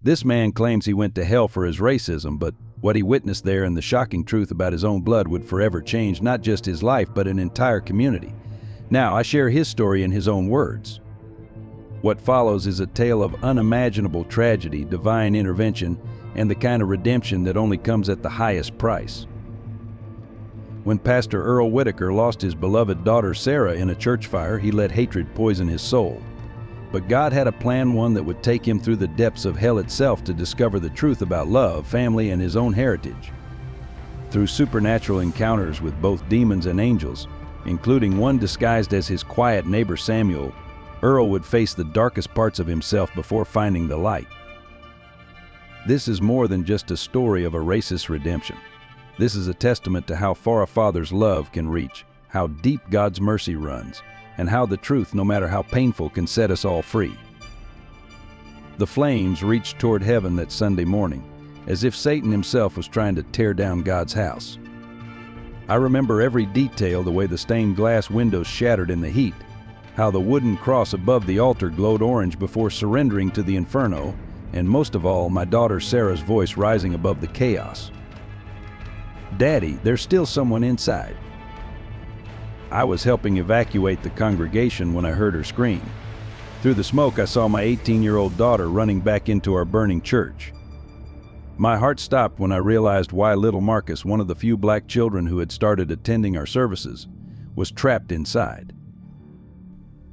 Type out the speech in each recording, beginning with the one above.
This man claims he went to hell for his racism, but what he witnessed there and the shocking truth about his own blood would forever change not just his life, but an entire community. Now, I share his story in his own words. What follows is a tale of unimaginable tragedy, divine intervention, and the kind of redemption that only comes at the highest price. When Pastor Earl Whitaker lost his beloved daughter Sarah in a church fire, he let hatred poison his soul. But God had a plan, one that would take him through the depths of hell itself to discover the truth about love, family, and his own heritage. Through supernatural encounters with both demons and angels, including one disguised as his quiet neighbor Samuel, Earl would face the darkest parts of himself before finding the light. This is more than just a story of a racist redemption. This is a testament to how far a father's love can reach, how deep God's mercy runs, and how the truth, no matter how painful, can set us all free. The flames reached toward heaven that Sunday morning, as if Satan himself was trying to tear down God's house. I remember every detail, the way the stained glass windows shattered in the heat, how the wooden cross above the altar glowed orange before surrendering to the inferno, and most of all, my daughter Sarah's voice rising above the chaos. "Daddy, there's still someone inside." I was helping evacuate the congregation when I heard her scream. Through the smoke, I saw my 18-year-old daughter running back into our burning church. My heart stopped when I realized why little Marcus, one of the few black children who had started attending our services, was trapped inside.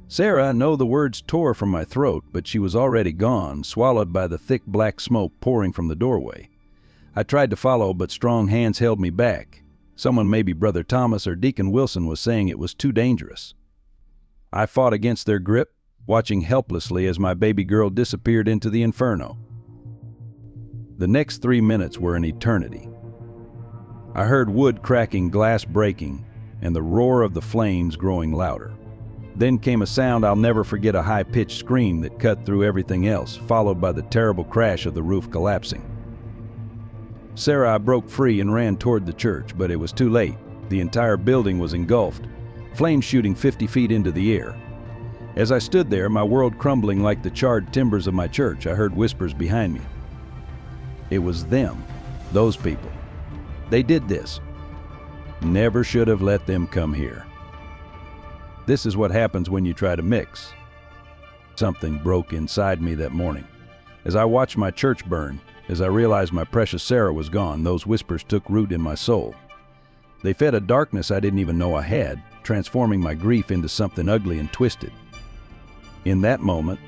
"Sarah," no, the words tore from my throat, but she was already gone, swallowed by the thick black smoke pouring from the doorway. I tried to follow, but strong hands held me back. Someone, maybe Brother Thomas or Deacon Wilson, was saying it was too dangerous. I fought against their grip, watching helplessly as my baby girl disappeared into the inferno. The next 3 minutes were an eternity. I heard wood cracking, glass breaking, and the roar of the flames growing louder. Then came a sound I'll never forget, a high-pitched scream that cut through everything else, followed by the terrible crash of the roof collapsing. Sarah, I broke free and ran toward the church, but it was too late. The entire building was engulfed, flames shooting 50 feet into the air. As I stood there, my world crumbling like the charred timbers of my church, I heard whispers behind me. It was them, those people. They did this. Never should have let them come here. This is what happens when you try to mix. Something broke inside me that morning. As I watched my church burn, as I realized my precious Sarah was gone, those whispers took root in my soul. They fed a darkness I didn't even know I had, transforming my grief into something ugly and twisted. In that moment,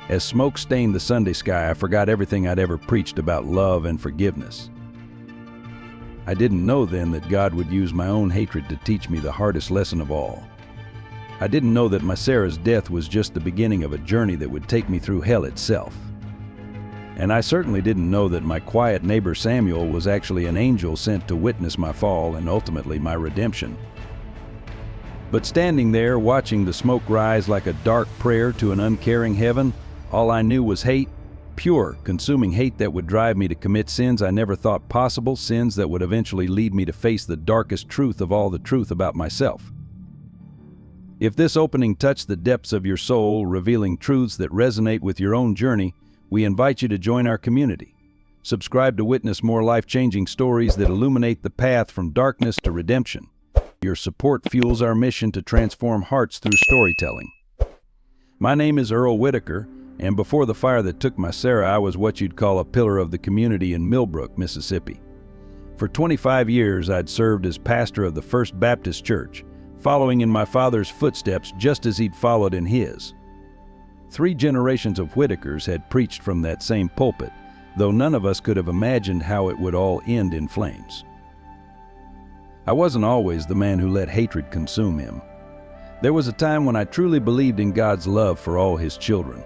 as smoke stained the Sunday sky, I forgot everything I'd ever preached about love and forgiveness. I didn't know then that God would use my own hatred to teach me the hardest lesson of all. I didn't know that my Sarah's death was just the beginning of a journey that would take me through hell itself. And I certainly didn't know that my quiet neighbor Samuel was actually an angel sent to witness my fall and ultimately my redemption. But standing there, watching the smoke rise like a dark prayer to an uncaring heaven, all I knew was hate, pure, consuming hate that would drive me to commit sins I never thought possible, sins that would eventually lead me to face the darkest truth of all, the truth about myself. If this opening touched the depths of your soul, revealing truths that resonate with your own journey, we invite you to join our community. Subscribe to witness more life-changing stories that illuminate the path from darkness to redemption. Your support fuels our mission to transform hearts through storytelling. My name is Earl Whitaker, and before the fire that took my Sarah, I was what you'd call a pillar of the community in Millbrook, Mississippi. For 25 years, I'd served as pastor of the First Baptist Church, following in my father's footsteps just as he'd followed in his. 3 generations of Whitakers had preached from that same pulpit, though none of us could have imagined how it would all end in flames. I wasn't always the man who let hatred consume him. There was a time when I truly believed in God's love for all his children.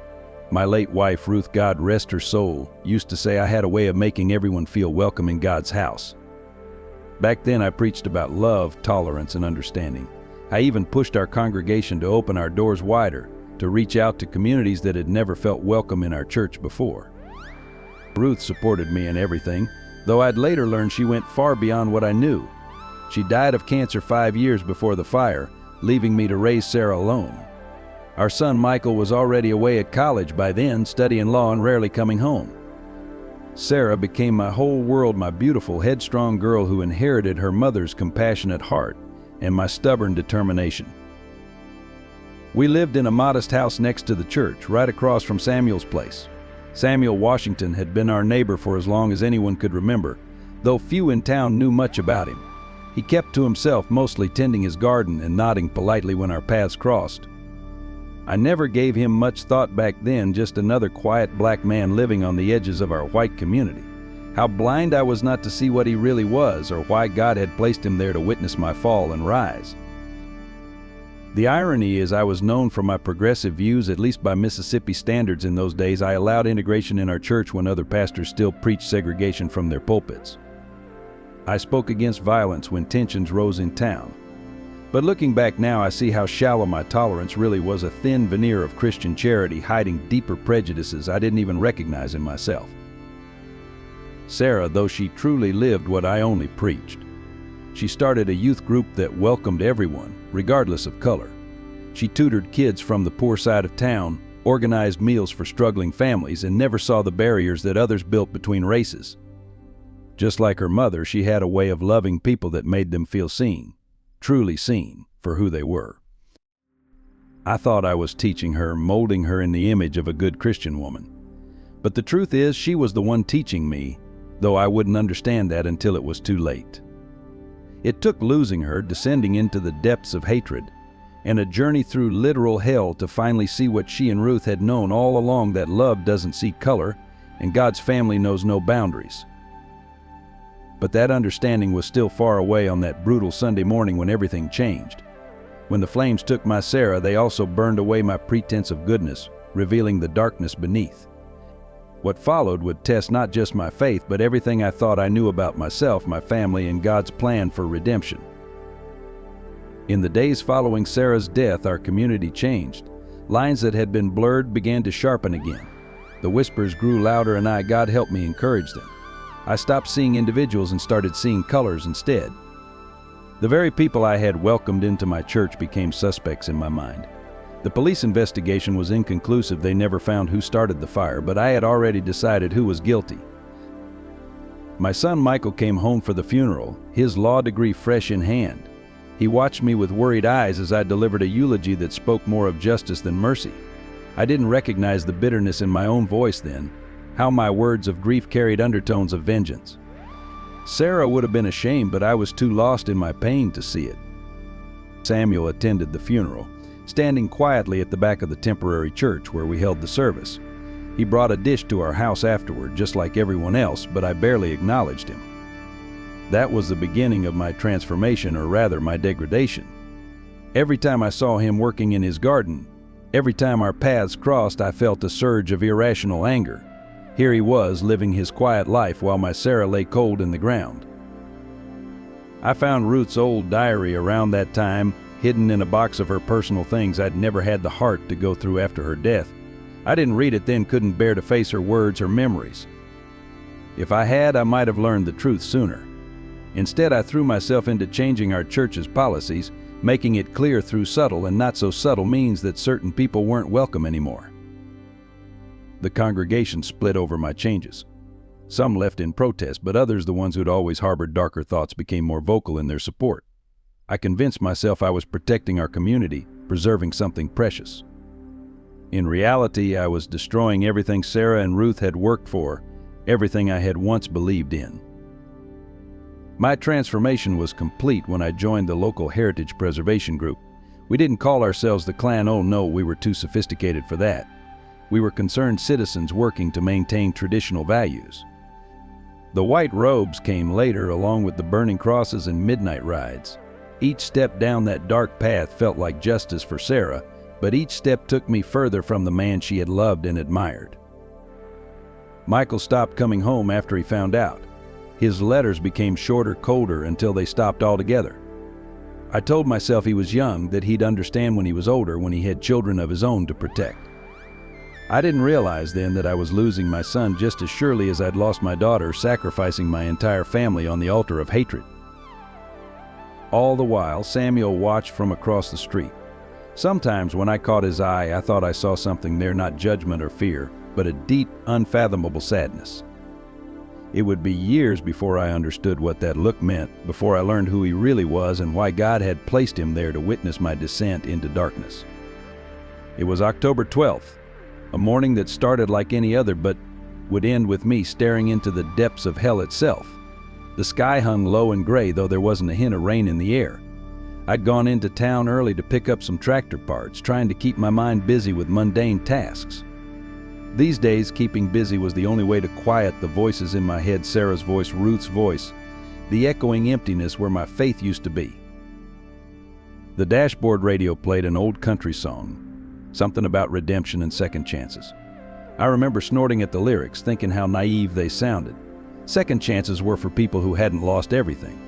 My late wife, Ruth, God rest her soul, used to say I had a way of making everyone feel welcome in God's house. Back then I preached about love, tolerance, and understanding. I even pushed our congregation to open our doors wider, to reach out to communities that had never felt welcome in our church before. Ruth supported me in everything, though I'd later learned she went far beyond what I knew. She died of cancer 5 years before the fire, leaving me to raise Sarah alone. Our son Michael was already away at college by then, studying law and rarely coming home. Sarah became my whole world, my beautiful, headstrong girl who inherited her mother's compassionate heart and my stubborn determination. We lived in a modest house next to the church, right across from Samuel's place. Samuel Washington had been our neighbor for as long as anyone could remember, though few in town knew much about him. He kept to himself, mostly tending his garden and nodding politely when our paths crossed. I never gave him much thought back then, just another quiet black man living on the edges of our white community. How blind I was not to see what he really was, or why God had placed him there to witness my fall and rise. The irony is I was known for my progressive views, at least by Mississippi standards in those days. I allowed integration in our church when other pastors still preached segregation from their pulpits. I spoke against violence when tensions rose in town. But looking back now, I see how shallow my tolerance really was, a thin veneer of Christian charity hiding deeper prejudices I didn't even recognize in myself. Sarah, though she truly lived what I only preached. She started a youth group that welcomed everyone, regardless of color. She tutored kids from the poor side of town, organized meals for struggling families, and never saw the barriers that others built between races. Just like her mother, she had a way of loving people that made them feel seen, truly seen, for who they were. I thought I was teaching her, molding her in the image of a good Christian woman. But the truth is, she was the one teaching me, though I wouldn't understand that until it was too late. It took losing her, descending into the depths of hatred, and a journey through literal hell to finally see what she and Ruth had known all along, that love doesn't see color, and God's family knows no boundaries. But that understanding was still far away on that brutal Sunday morning when everything changed. When the flames took my Sarah, they also burned away my pretense of goodness, revealing the darkness beneath. What followed would test not just my faith, but everything I thought I knew about myself, my family, and God's plan for redemption. In the days following Sarah's death, our community changed. Lines that had been blurred began to sharpen again. The whispers grew louder, and God help me, encourage them. I stopped seeing individuals and started seeing colors instead. The very people I had welcomed into my church became suspects in my mind. The police investigation was inconclusive. They never found who started the fire, but I had already decided who was guilty. My son Michael came home for the funeral, his law degree fresh in hand. He watched me with worried eyes as I delivered a eulogy that spoke more of justice than mercy. I didn't recognize the bitterness in my own voice then, how my words of grief carried undertones of vengeance. Sarah would have been ashamed, but I was too lost in my pain to see it. Samuel attended the funeral, standing quietly at the back of the temporary church where we held the service. He brought a dish to our house afterward, just like everyone else, but I barely acknowledged him. That was the beginning of my transformation, or rather my degradation. Every time I saw him working in his garden, every time our paths crossed, I felt a surge of irrational anger. Here he was, living his quiet life while my Sarah lay cold in the ground. I found Ruth's old diary around that time, hidden in a box of her personal things I'd never had the heart to go through after her death. I didn't read it then, couldn't bear to face her words, her memories. If I had, I might have learned the truth sooner. Instead, I threw myself into changing our church's policies, making it clear through subtle and not so subtle means that certain people weren't welcome anymore. The congregation split over my changes. Some left in protest, but others, the ones who'd always harbored darker thoughts, became more vocal in their support. I convinced myself I was protecting our community, preserving something precious. In reality, I was destroying everything Sarah and Ruth had worked for, everything I had once believed in. My transformation was complete when I joined the local heritage preservation group. We didn't call ourselves the Klan. Oh no, we were too sophisticated for that. We were concerned citizens working to maintain traditional values. The white robes came later, along with the burning crosses and midnight rides. Each step down that dark path felt like justice for Sarah, but each step took me further from the man she had loved and admired. Michael stopped coming home after he found out. His letters became shorter, colder, until they stopped altogether. I told myself he was young, that he'd understand when he was older, when he had children of his own to protect. I didn't realize then that I was losing my son just as surely as I'd lost my daughter, sacrificing my entire family on the altar of hatred. All the while, Samuel watched from across the street. Sometimes when I caught his eye, I thought I saw something there, not judgment or fear, but a deep, unfathomable sadness. It would be years before I understood what that look meant, before I learned who he really was and why God had placed him there to witness my descent into darkness. It was October 12th, a morning that started like any other but would end with me staring into the depths of hell itself. The sky hung low and gray, though there wasn't a hint of rain in the air. I'd gone into town early to pick up some tractor parts, trying to keep my mind busy with mundane tasks. These days, keeping busy was the only way to quiet the voices in my head: Sarah's voice, Ruth's voice, the echoing emptiness where my faith used to be. The dashboard radio played an old country song, something about redemption and second chances. I remember snorting at the lyrics, thinking how naive they sounded. Second chances were for people who hadn't lost everything.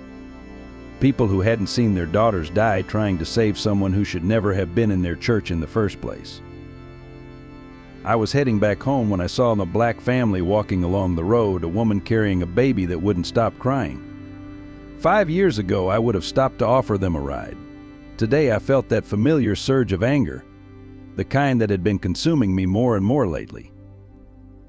People who hadn't seen their daughters die trying to save someone who should never have been in their church in the first place. I was heading back home when I saw the black family walking along the road, a woman carrying a baby that wouldn't stop crying. 5 years ago, I would have stopped to offer them a ride. Today, I felt that familiar surge of anger, the kind that had been consuming me more and more lately.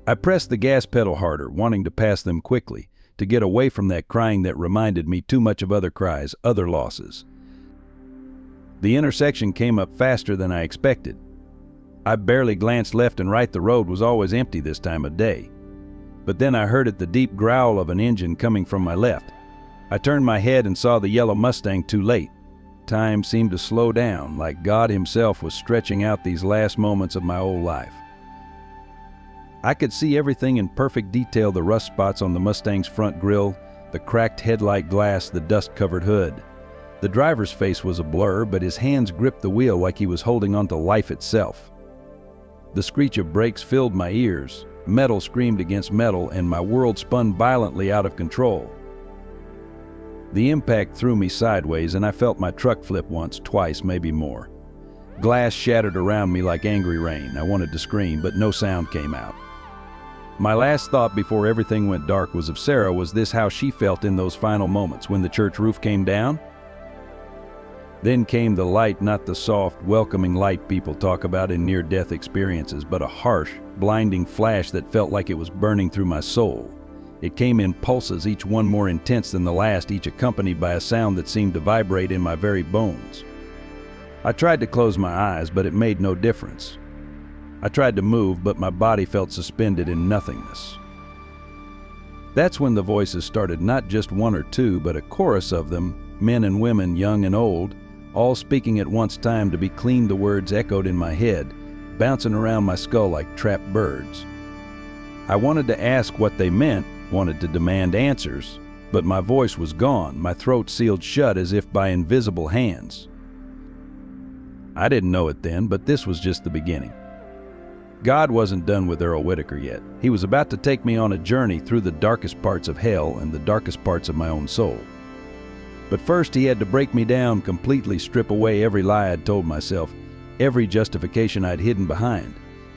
I pressed the gas pedal harder, wanting to pass them quickly, to get away from that crying that reminded me too much of other cries, other losses. The intersection came up faster than I expected. I barely glanced left and right. The road was always empty this time of day. But then I heard the deep growl of an engine coming from my left. I turned my head and saw the yellow Mustang. Too late. Time seemed to slow down, like God himself was stretching out these last moments of my old life. I could see everything in perfect detail: the rust spots on the Mustang's front grille, the cracked headlight glass, the dust-covered hood. The driver's face was a blur, but his hands gripped the wheel like he was holding onto life itself. The screech of brakes filled my ears. Metal screamed against metal, and my world spun violently out of control. The impact threw me sideways, and I felt my truck flip once, twice, maybe more. Glass shattered around me like angry rain. I wanted to scream, but no sound came out. My last thought before everything went dark was of Sarah. Was this how she felt in those final moments when the church roof came down? Then came the light, not the soft, welcoming light people talk about in near-death experiences, but a harsh, blinding flash that felt like it was burning through my soul. It came in pulses, each one more intense than the last, each accompanied by a sound that seemed to vibrate in my very bones. I tried to close my eyes, but it made no difference. I tried to move, but my body felt suspended in nothingness. That's when the voices started, not just one or two, but a chorus of them, men and women, young and old, all speaking at once. Time to be clean. The words echoed in my head, bouncing around my skull like trapped birds. I wanted to ask what they meant, wanted to demand answers, but my voice was gone, my throat sealed shut as if by invisible hands. I didn't know it then, but this was just the beginning. God wasn't done with Earl Whitaker yet. He was about to take me on a journey through the darkest parts of hell and the darkest parts of my own soul. But first he had to break me down completely, strip away every lie I'd told myself, every justification I'd hidden behind,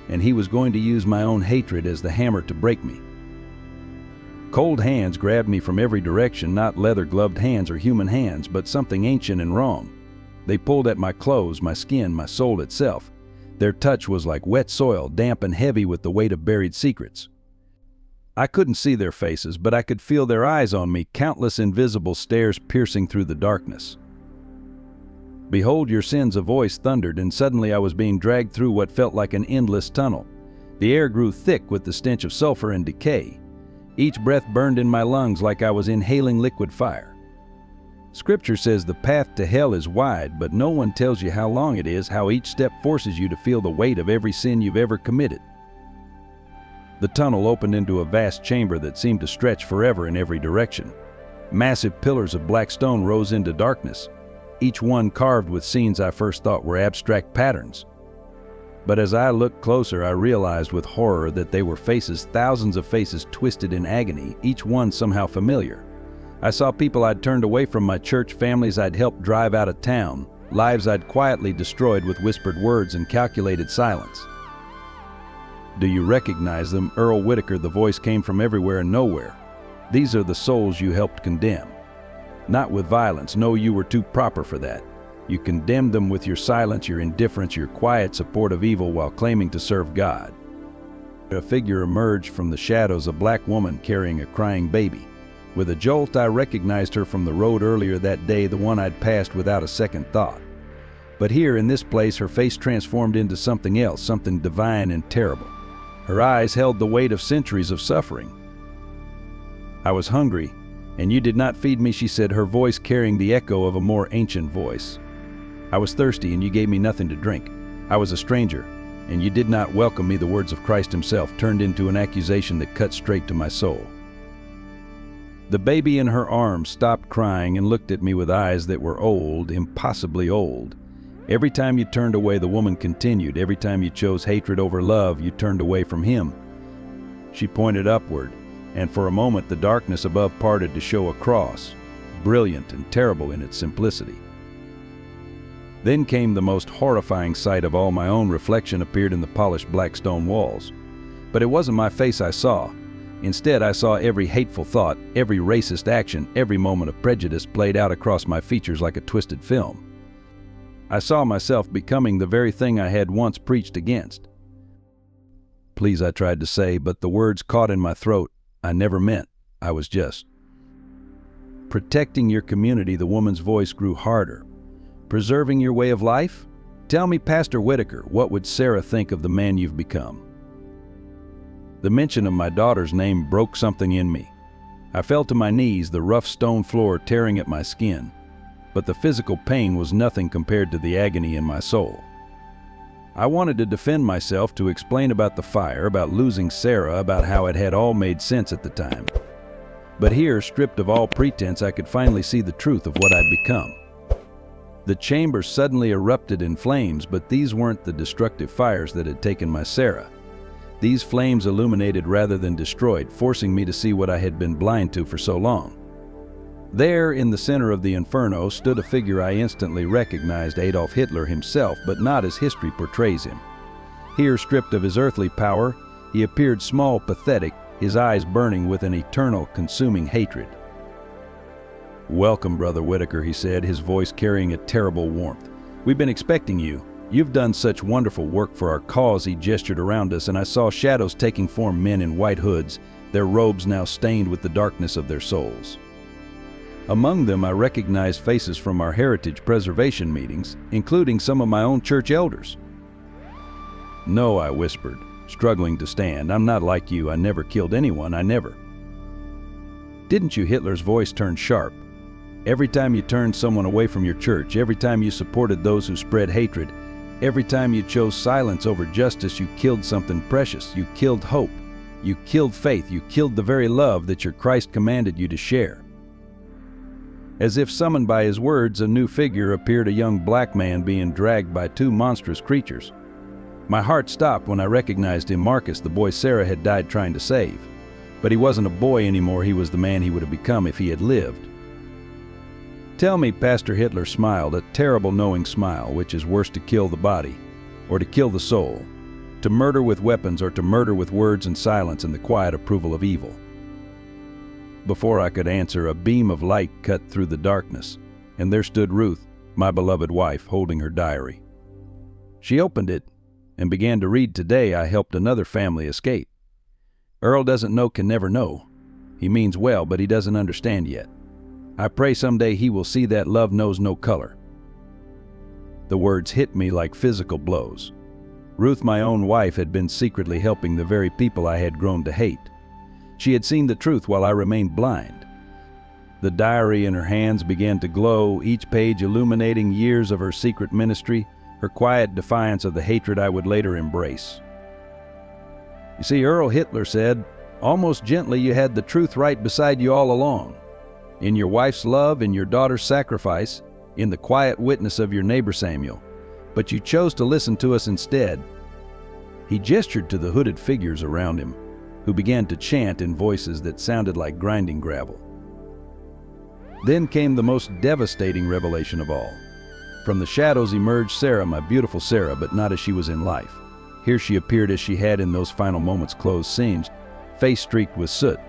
and he was going to use my own hatred as the hammer to break me. Cold hands grabbed me from every direction, not leather-gloved hands or human hands, but something ancient and wrong. They pulled at my clothes, my skin, my soul itself. Their touch was like wet soil, damp and heavy with the weight of buried secrets. I couldn't see their faces, but I could feel their eyes on me, countless invisible stares piercing through the darkness. "Behold your sins," a voice thundered, and suddenly I was being dragged through what felt like an endless tunnel. The air grew thick with the stench of sulfur and decay. Each breath burned in my lungs like I was inhaling liquid fire. Scripture says the path to hell is wide, but no one tells you how long it is, how each step forces you to feel the weight of every sin you've ever committed. The tunnel opened into a vast chamber that seemed to stretch forever in every direction. Massive pillars of black stone rose into darkness, each one carved with scenes I first thought were abstract patterns. But as I looked closer, I realized with horror that they were faces, thousands of faces twisted in agony, each one somehow familiar. I saw people I'd turned away from, my church, families I'd helped drive out of town, lives I'd quietly destroyed with whispered words and calculated silence. "Do you recognize them?" Earl Whitaker, the voice came from everywhere and nowhere. "These are the souls you helped condemn. Not with violence, no, you were too proper for that. You condemned them with your silence, your indifference, your quiet support of evil while claiming to serve God." A figure emerged from the shadows, a black woman carrying a crying baby. With a jolt, I recognized her from the road earlier that day, the one I'd passed without a second thought. But here, in this place, her face transformed into something else, something divine and terrible. Her eyes held the weight of centuries of suffering. "I was hungry, and you did not feed me," she said, her voice carrying the echo of a more ancient voice. "I was thirsty, and you gave me nothing to drink. I was a stranger, and you did not welcome me." The words of Christ himself turned into an accusation that cut straight to my soul. The baby in her arms stopped crying and looked at me with eyes that were old, impossibly old. Every time you turned away, the woman continued. Every time you chose hatred over love, you turned away from him. She pointed upward, and for a moment the darkness above parted to show a cross, brilliant and terrible in its simplicity. Then came the most horrifying sight of all. My own reflection appeared in the polished black stone walls. But it wasn't my face I saw. Instead, I saw every hateful thought, every racist action, every moment of prejudice played out across my features like a twisted film. I saw myself becoming the very thing I had once preached against. "Please," I tried to say, but the words caught in my throat. I never meant. I was just protecting your community. The woman's voice grew harder. "Preserving your way of life? Tell me, Pastor Whitaker, what would Sarah think of the man you've become?" The mention of my daughter's name broke something in me. I fell to my knees, the rough stone floor tearing at my skin. But the physical pain was nothing compared to the agony in my soul. I wanted to defend myself, to explain about the fire, about losing Sarah, about how it had all made sense at the time. But here, stripped of all pretense, I could finally see the truth of what I'd become. The chamber suddenly erupted in flames, but these weren't the destructive fires that had taken my Sarah. These flames illuminated rather than destroyed, forcing me to see what I had been blind to for so long. There, in the center of the inferno, stood a figure I instantly recognized, Adolf Hitler himself, but not as history portrays him. Here, stripped of his earthly power, he appeared small, pathetic, his eyes burning with an eternal, consuming hatred. "Welcome, Brother Whitaker," he said, his voice carrying a terrible warmth. "We've been expecting you. You've done such wonderful work for our cause." He gestured around us, and I saw shadows taking form, men in white hoods, their robes now stained with the darkness of their souls. Among them, I recognized faces from our heritage preservation meetings, including some of my own church elders. "No," I whispered, struggling to stand. "I'm not like you. I never killed anyone. I never." "Didn't you?" Hitler's voice turned sharp. "Every time you turned someone away from your church, every time you supported those who spread hatred, every time you chose silence over justice, you killed something precious. You killed hope. You killed faith. You killed the very love that your Christ commanded you to share." As if summoned by his words, a new figure appeared, a young black man being dragged by two monstrous creatures. My heart stopped when I recognized him, Marcus, the boy Sarah had died trying to save. But he wasn't a boy anymore. He was the man he would have become if he had lived. "Tell me," Pastor Hitler smiled, a terrible knowing smile, which is worse, to kill the body or to kill the soul, to murder with weapons or to murder with words and silence and the quiet approval of evil. Before I could answer, a beam of light cut through the darkness, and there stood Ruth, my beloved wife, holding her diary. She opened it and began to read. "Today I helped another family escape. Earl doesn't know, can never know. He means well, but he doesn't understand yet. I pray someday he will see that love knows no color." The words hit me like physical blows. Ruth, my own wife, had been secretly helping the very people I had grown to hate. She had seen the truth while I remained blind. The diary in her hands began to glow, each page illuminating years of her secret ministry, her quiet defiance of the hatred I would later embrace. "You see," Earl Hitler said, almost gently, "you had the truth right beside you all along. In your wife's love, in your daughter's sacrifice, in the quiet witness of your neighbor Samuel. But you chose to listen to us instead." He gestured to the hooded figures around him, who began to chant in voices that sounded like grinding gravel. Then came the most devastating revelation of all. From the shadows emerged Sarah, my beautiful Sarah, but not as she was in life. Here she appeared as she had in those final moments, clothes singed, face streaked with soot,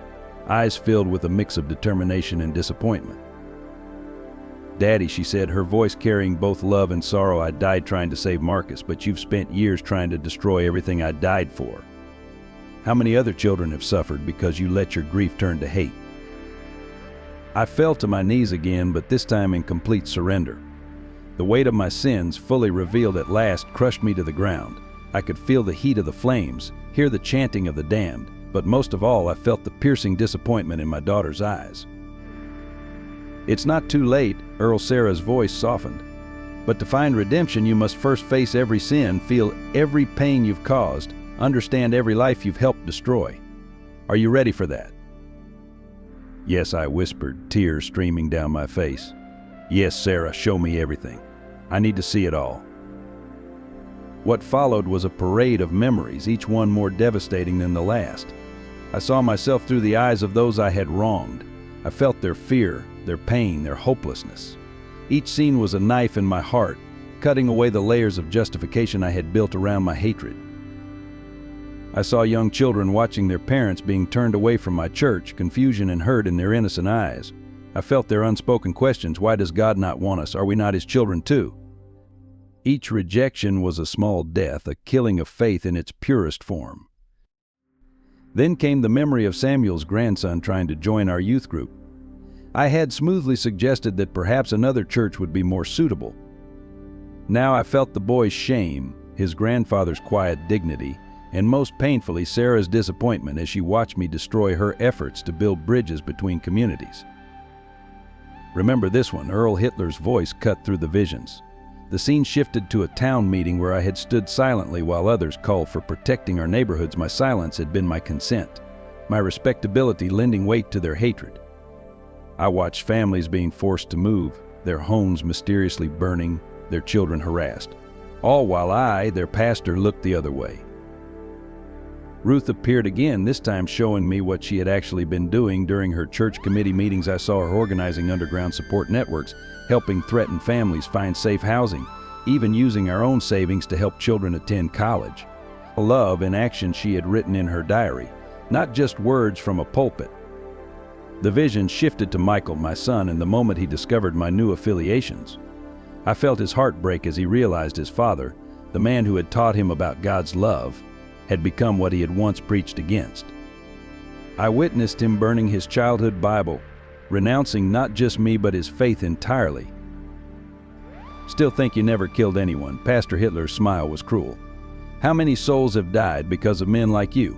eyes filled with a mix of determination and disappointment. "Daddy," she said, her voice carrying both love and sorrow, "I died trying to save Marcus, but you've spent years trying to destroy everything I died for." How many other children have suffered because you let your grief turn to hate? I fell to my knees again, but this time in complete surrender. The weight of my sins, fully revealed at last, crushed me to the ground. I could feel the heat of the flames, hear the chanting of the damned, but most of all, I felt the piercing disappointment in my daughter's eyes. "It's not too late," Earl Sarah's voice softened. "But to find redemption, you must first face every sin, feel every pain you've caused, understand every life you've helped destroy. Are you ready for that?" "Yes," I whispered, tears streaming down my face. "Yes, Sarah, show me everything. I need to see it all." What followed was a parade of memories, each one more devastating than the last. I saw myself through the eyes of those I had wronged. I felt their fear, their pain, their hopelessness. Each scene was a knife in my heart, cutting away the layers of justification I had built around my hatred. I saw young children watching their parents being turned away from my church, confusion and hurt in their innocent eyes. I felt their unspoken questions: why does God not want us? Are we not His children too? Each rejection was a small death, a killing of faith in its purest form. Then came the memory of Samuel's grandson trying to join our youth group. I had smoothly suggested that perhaps another church would be more suitable. Now I felt the boy's shame, his grandfather's quiet dignity, and most painfully Sarah's disappointment as she watched me destroy her efforts to build bridges between communities. Remember this one, Earl Hitler's voice cut through the visions. The scene shifted to a town meeting where I had stood silently while others called for protecting our neighborhoods. My silence had been my consent, my respectability lending weight to their hatred. I watched families being forced to move, their homes mysteriously burning, their children harassed, all while I, their pastor, looked the other way. Ruth appeared again, this time showing me what she had actually been doing. During her church committee meetings, I saw her organizing underground support networks, helping threatened families find safe housing, even using our own savings to help children attend college. Love in action she had written in her diary, not just words from a pulpit. The vision shifted to Michael, my son, and the moment he discovered my new affiliations. I felt his heart break as he realized his father, the man who had taught him about God's love, had become what he had once preached against. I witnessed him burning his childhood Bible, renouncing not just me but his faith entirely. "Still think you never killed anyone?" Pastor Hitler's smile was cruel. "How many souls have died because of men like you?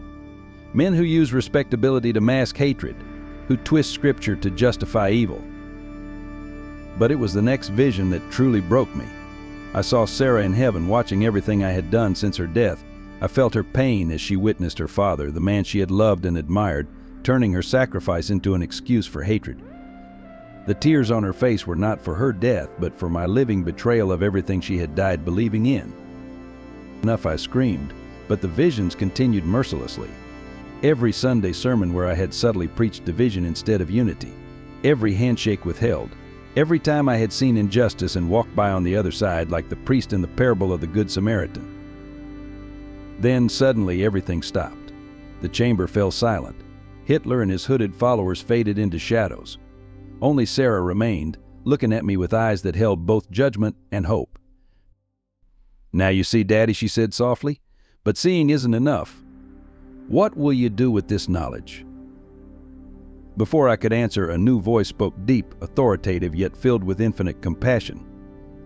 Men who use respectability to mask hatred, who twist scripture to justify evil." But it was the next vision that truly broke me. I saw Sarah in heaven watching everything I had done since her death. I felt her pain as she witnessed her father, the man she had loved and admired, turning her sacrifice into an excuse for hatred. The tears on her face were not for her death, but for my living betrayal of everything she had died believing in. Enough, I screamed, but the visions continued mercilessly. Every Sunday sermon where I had subtly preached division instead of unity, every handshake withheld, every time I had seen injustice and walked by on the other side like the priest in the parable of the Good Samaritan. Then suddenly everything stopped. The chamber fell silent. Hitler and his hooded followers faded into shadows. Only Sarah remained, looking at me with eyes that held both judgment and hope. "Now you see, Daddy," she said softly, "but seeing isn't enough. What will you do with this knowledge?" Before I could answer, a new voice spoke, deep, authoritative, yet filled with infinite compassion.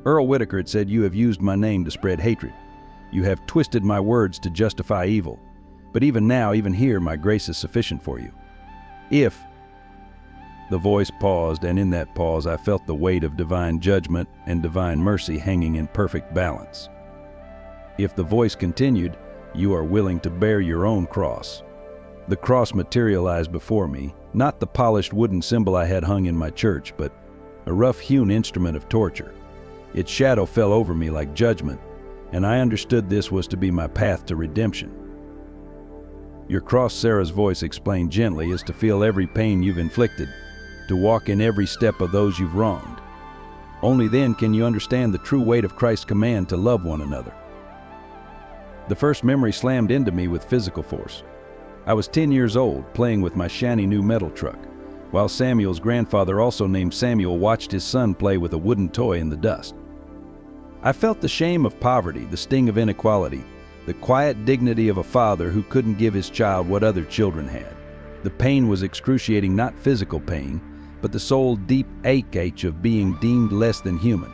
"Earl Whitaker," it said, "you have used my name to spread hatred. You have twisted my words to justify evil. But even now, even here, my grace is sufficient for you. If..." The voice paused, and in that pause I felt the weight of divine judgment and divine mercy hanging in perfect balance. "If," the voice continued, "you are willing to bear your own cross." The cross materialized before me, not the polished wooden symbol I had hung in my church, but a rough-hewn instrument of torture. Its shadow fell over me like judgment, and I understood this was to be my path to redemption. "Your cross," Sarah's voice explained gently, "is to feel every pain you've inflicted, to walk in every step of those you've wronged. Only then can you understand the true weight of Christ's command to love one another." The first memory slammed into me with physical force. I was 10 years old, playing with my shiny new metal truck, while Samuel's grandfather, also named Samuel, watched his son play with a wooden toy in the dust. I felt the shame of poverty, the sting of inequality, the quiet dignity of a father who couldn't give his child what other children had. The pain was excruciating, not physical pain, but the soul deep ache of being deemed less than human.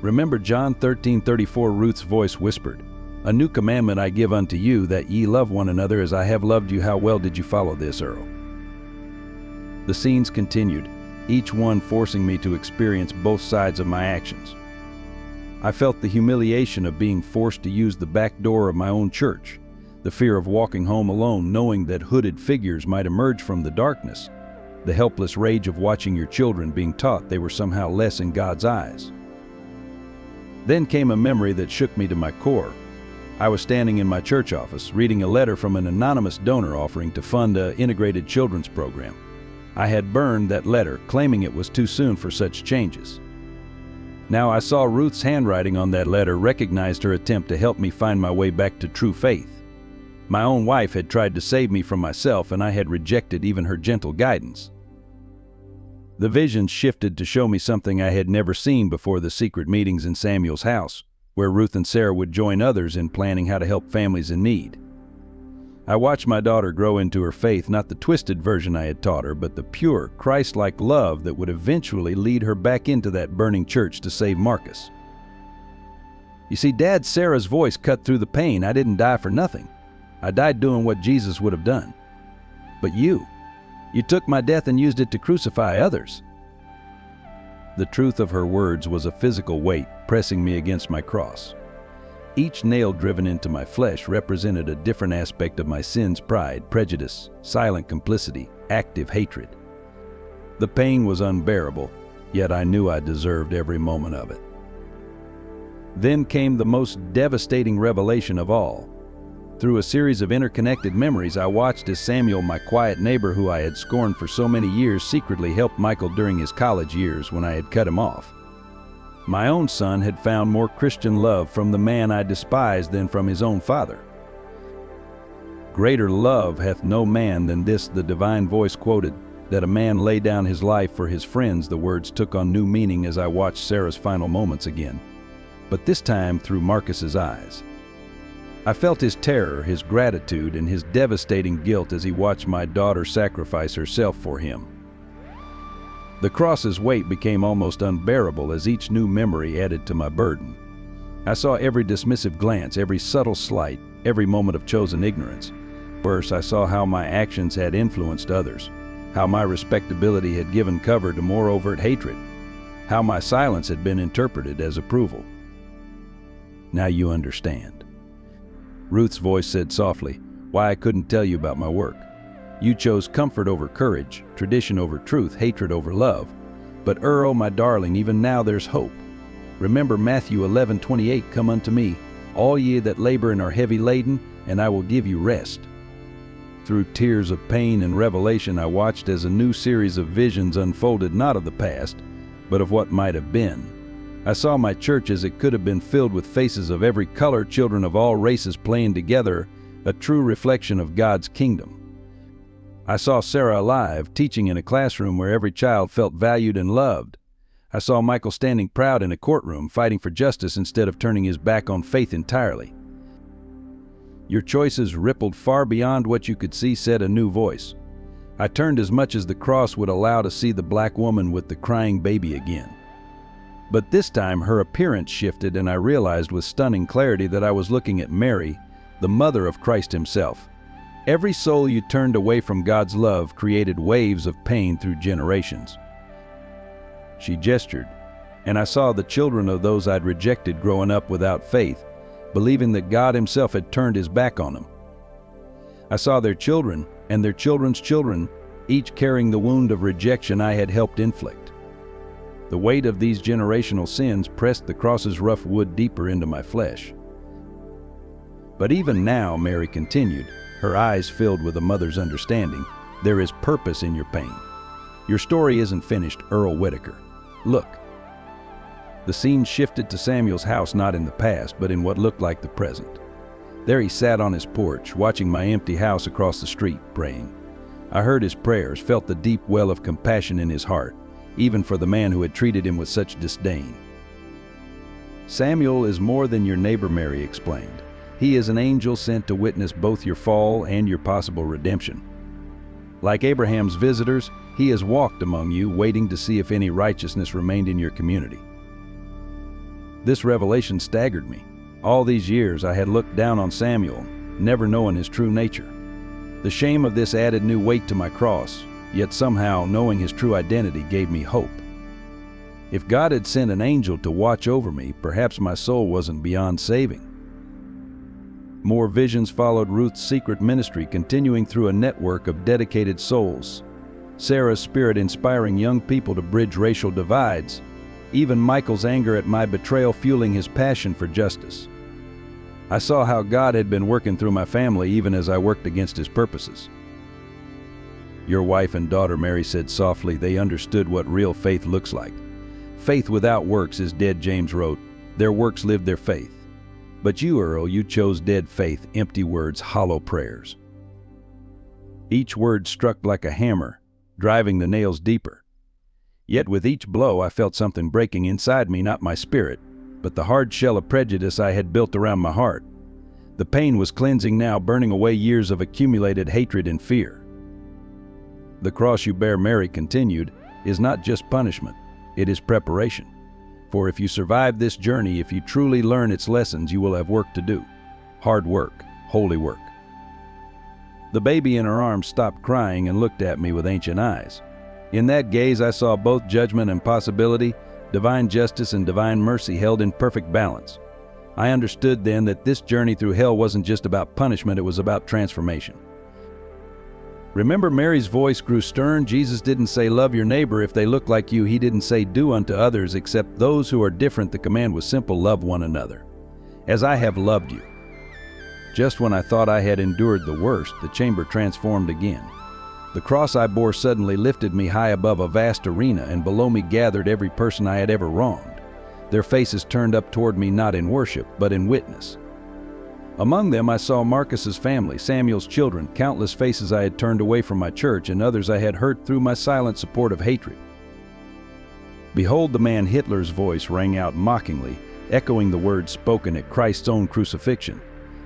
Remember John 13:34, Ruth's voice whispered, "A new commandment I give unto you, that ye love one another as I have loved you." How well did you follow this, Earl? The scenes continued, each one forcing me to experience both sides of my actions. I felt the humiliation of being forced to use the back door of my own church, the fear of walking home alone knowing that hooded figures might emerge from the darkness, the helpless rage of watching your children being taught they were somehow less in God's eyes. Then came a memory that shook me to my core. I was standing in my church office, reading a letter from an anonymous donor offering to fund an integrated children's program. I had burned that letter, claiming it was too soon for such changes. Now I saw Ruth's handwriting on that letter, recognized her attempt to help me find my way back to true faith. My own wife had tried to save me from myself, and I had rejected even her gentle guidance. The vision shifted to show me something I had never seen before: the secret meetings in Samuel's house, where Ruth and Sarah would join others in planning how to help families in need. I watched my daughter grow into her faith, not the twisted version I had taught her, but the pure, Christ-like love that would eventually lead her back into that burning church to save Marcus. You see, Dad, Sarah's voice cut through the pain. I didn't die for nothing. I died doing what Jesus would have done. But you took my death and used it to crucify others. The truth of her words was a physical weight pressing me against my cross. Each nail driven into my flesh represented a different aspect of my sin's pride, prejudice, silent complicity, active hatred. The pain was unbearable, yet I knew I deserved every moment of it. Then came the most devastating revelation of all. Through a series of interconnected memories, I watched as Samuel, my quiet neighbor who I had scorned for so many years, secretly helped Michael during his college years when I had cut him off. My own son had found more Christian love from the man I despised than from his own father. "Greater love hath no man than this," the divine voice quoted, "that a man lay down his life for his friends." The words took on new meaning as I watched Sarah's final moments again, but this time through Marcus's eyes. I felt his terror, his gratitude, and his devastating guilt as he watched my daughter sacrifice herself for him. The cross's weight became almost unbearable as each new memory added to my burden. I saw every dismissive glance, every subtle slight, every moment of chosen ignorance. Worse, I saw how my actions had influenced others, how my respectability had given cover to more overt hatred, how my silence had been interpreted as approval. "Now you understand." Ruth's voice said softly, "Why I couldn't tell you about my work. You chose comfort over courage, tradition over truth, hatred over love. But Earl, my darling, even now there's hope. Remember Matthew 11:28, 'Come unto me, all ye that labor and are heavy laden, and I will give you rest.'" Through tears of pain and revelation, I watched as a new series of visions unfolded, not of the past, but of what might have been. I saw my church as it could have been, filled with faces of every color, children of all races playing together, a true reflection of God's kingdom. I saw Sarah alive, teaching in a classroom where every child felt valued and loved. I saw Michael standing proud in a courtroom, fighting for justice instead of turning his back on faith entirely. "Your choices rippled far beyond what you could see," said a new voice. I turned as much as the cross would allow to see the black woman with the crying baby again. But this time her appearance shifted, and I realized with stunning clarity that I was looking at Mary, the mother of Christ himself. Every soul you turned away from God's love created waves of pain through generations. She gestured, and I saw the children of those I'd rejected growing up without faith, believing that God himself had turned his back on them. I saw their children and their children's children, each carrying the wound of rejection I had helped inflict. The weight of these generational sins pressed the cross's rough wood deeper into my flesh. "But even now," Mary continued, her eyes filled with a mother's understanding, "there is purpose in your pain. Your story isn't finished, Earl Whitaker. Look." The scene shifted to Samuel's house, not in the past, but in what looked like the present. There he sat on his porch, watching my empty house across the street, praying. I heard his prayers, felt the deep well of compassion in his heart, even for the man who had treated him with such disdain. "Samuel is more than your neighbor," Mary explained. He is an angel sent to witness both your fall and your possible redemption. Like Abraham's visitors, he has walked among you, waiting to see if any righteousness remained in your community. This revelation staggered me. All these years I had looked down on Samuel, never knowing his true nature. The shame of this added new weight to my cross, yet somehow knowing his true identity gave me hope. If God had sent an angel to watch over me, perhaps my soul wasn't beyond saving. More visions followed Ruth's secret ministry, continuing through a network of dedicated souls. Sarah's spirit inspiring young people to bridge racial divides. Even Michael's anger at my betrayal fueling his passion for justice. I saw how God had been working through my family even as I worked against his purposes. Your wife and daughter, Mary said softly, they understood what real faith looks like. Faith without works is dead, James wrote. Their works lived their faith. But you, Earl, you chose dead faith, empty words, hollow prayers. Each word struck like a hammer, driving the nails deeper. Yet with each blow I felt something breaking inside me, not my spirit, but the hard shell of prejudice I had built around my heart. The pain was cleansing now, burning away years of accumulated hatred and fear. The cross you bear, Mary continued, is not just punishment, it is preparation. For if you survive this journey, if you truly learn its lessons, you will have work to do. Hard work, holy work. The baby in her arms stopped crying and looked at me with ancient eyes. In that gaze I saw both judgment and possibility, divine justice and divine mercy held in perfect balance. I understood then that this journey through hell wasn't just about punishment, it was about transformation. Remember, Mary's voice grew stern. Jesus didn't say, love your neighbor if they look like you. He didn't say, do unto others except those who are different. The command was simple, love one another. As I have loved you. Just when I thought I had endured the worst, the chamber transformed again. The cross I bore suddenly lifted me high above a vast arena, and below me gathered every person I had ever wronged. Their faces turned up toward me not in worship, but in witness. Among them I saw Marcus's family, Samuel's children, countless faces I had turned away from my church, and others I had hurt through my silent support of hatred. Behold, the man Hitler's voice rang out mockingly, echoing the words spoken at Christ's own crucifixion.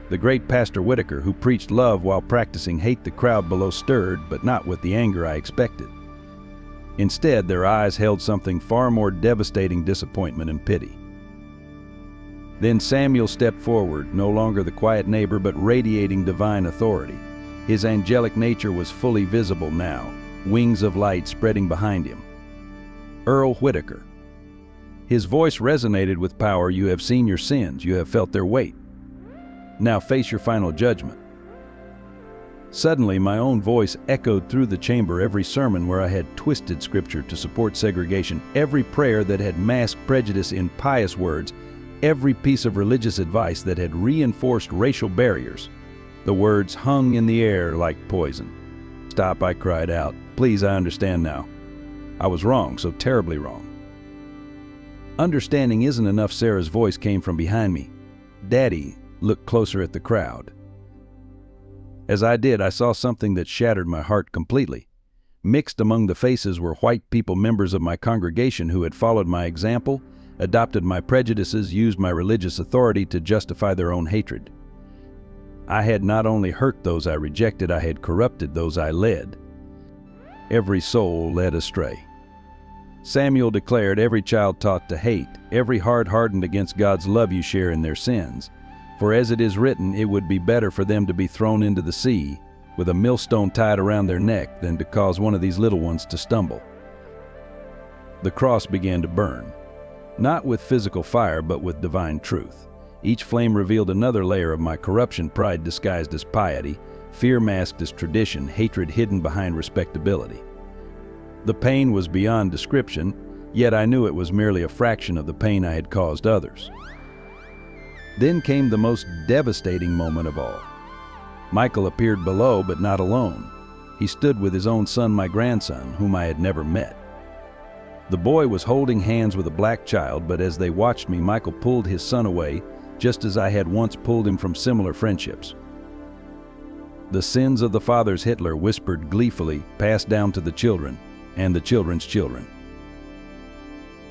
The great Pastor Whitaker, who preached love while practicing hate, the crowd below stirred, but not with the anger I expected. Instead, their eyes held something far more devastating, disappointment and pity. Then Samuel stepped forward, no longer the quiet neighbor, but radiating divine authority. His angelic nature was fully visible now, wings of light spreading behind him. Earl Whitaker. His voice resonated with power. You have seen your sins, you have felt their weight. Now face your final judgment. Suddenly, my own voice echoed through the chamber, every sermon where I had twisted scripture to support segregation, every prayer that had masked prejudice in pious words, every piece of religious advice that had reinforced racial barriers. The words hung in the air like poison. Stop, I cried out. Please, I understand now. I was wrong, so terribly wrong. Understanding isn't enough. Sarah's voice came from behind me. Daddy, look closer at the crowd. As I did, I saw something that shattered my heart completely. Mixed among the faces were white people, members of my congregation who had followed my example, adopted my prejudices, used my religious authority to justify their own hatred. I had not only hurt those I rejected, I had corrupted those I led. Every soul led astray. Samuel declared, every child taught to hate, every heart hardened against God's love you share in their sins. For as it is written, it would be better for them to be thrown into the sea with a millstone tied around their neck than to cause one of these little ones to stumble. The cross began to burn. Not with physical fire, but with divine truth. Each flame revealed another layer of my corruption, pride disguised as piety, fear masked as tradition, hatred hidden behind respectability. The pain was beyond description, yet I knew it was merely a fraction of the pain I had caused others. Then came the most devastating moment of all. Michael appeared below, but not alone. He stood with his own son, my grandson, whom I had never met. The boy was holding hands with a black child, but as they watched me, Michael pulled his son away, just as I had once pulled him from similar friendships. The sins of the fathers, Hitler whispered gleefully, passed down to the children, and the children's children.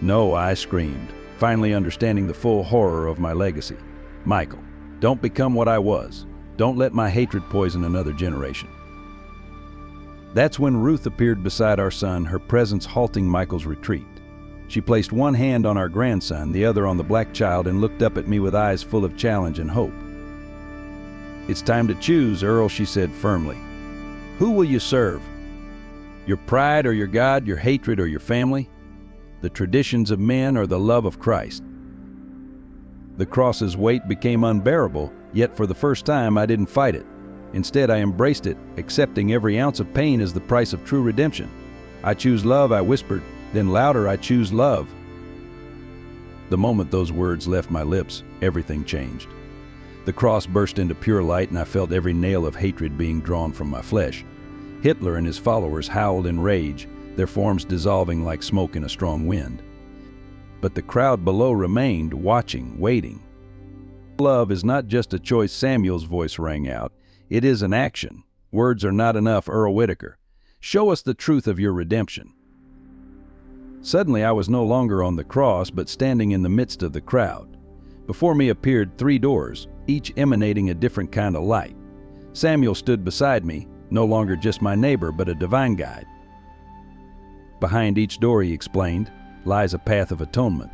No, I screamed, finally understanding the full horror of my legacy. Michael, Don't become what I was. Don't let my hatred poison another generation. That's when Ruth appeared beside our son, her presence halting Michael's retreat. She placed one hand on our grandson, the other on the black child, and looked up at me with eyes full of challenge and hope. "It's time to choose, Earl," she said firmly. "Who will you serve? Your pride or your God, your hatred or your family? The traditions of men or the love of Christ?" The cross's weight became unbearable, yet for the first time I didn't fight it. Instead, I embraced it, accepting every ounce of pain as the price of true redemption. "I choose love," I whispered, then louder, "I choose love." The moment those words left my lips, everything changed. The cross burst into pure light, and I felt every nail of hatred being drawn from my flesh. Hitler and his followers howled in rage, their forms dissolving like smoke in a strong wind. But the crowd below remained, watching, waiting. Love is not just a choice, Samuel's voice rang out. It is an action. Words are not enough, Earl Whitaker. Show us the truth of your redemption. Suddenly I was no longer on the cross, but standing in the midst of the crowd. Before me appeared 3 doors, each emanating a different kind of light. Samuel stood beside me, no longer just my neighbor, but a divine guide. Behind each door, he explained, lies a path of atonement.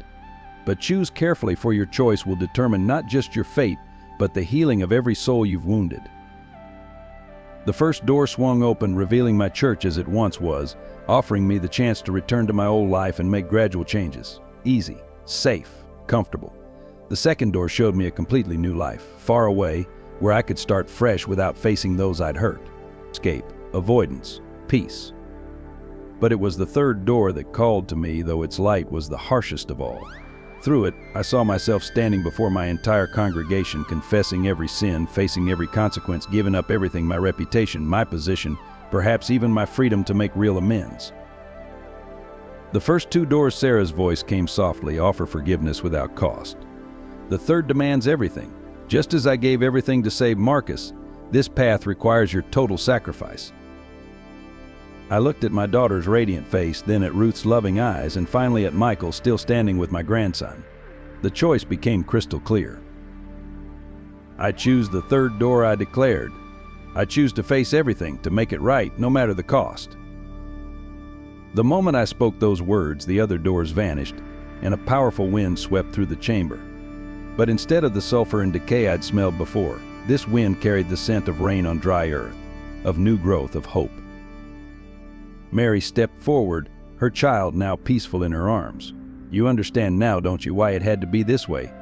But choose carefully, for your choice will determine not just your fate, but the healing of every soul you've wounded. The first door swung open, revealing my church as it once was, offering me the chance to return to my old life and make gradual changes. Easy, safe, comfortable. The second door showed me a completely new life, far away, where I could start fresh without facing those I'd hurt. Escape, avoidance, peace. But it was the third door that called to me, though its light was the harshest of all. Through it, I saw myself standing before my entire congregation, confessing every sin, facing every consequence, giving up everything, my reputation, my position, perhaps even my freedom to make real amends. The first 2 doors, Sarah's voice came softly, offer forgiveness without cost. The third demands everything. Just as I gave everything to save Marcus, this path requires your total sacrifice. I looked at my daughter's radiant face, then at Ruth's loving eyes, and finally at Michael, still standing with my grandson. The choice became crystal clear. "I choose the third door," I declared. "I choose to face everything, to make it right, no matter the cost." The moment I spoke those words, the other doors vanished, and a powerful wind swept through the chamber. But instead of the sulfur and decay I'd smelled before, this wind carried the scent of rain on dry earth, of new growth, of hope. Mary stepped forward, her child now peaceful in her arms. "You understand now, don't you, why it had to be this way?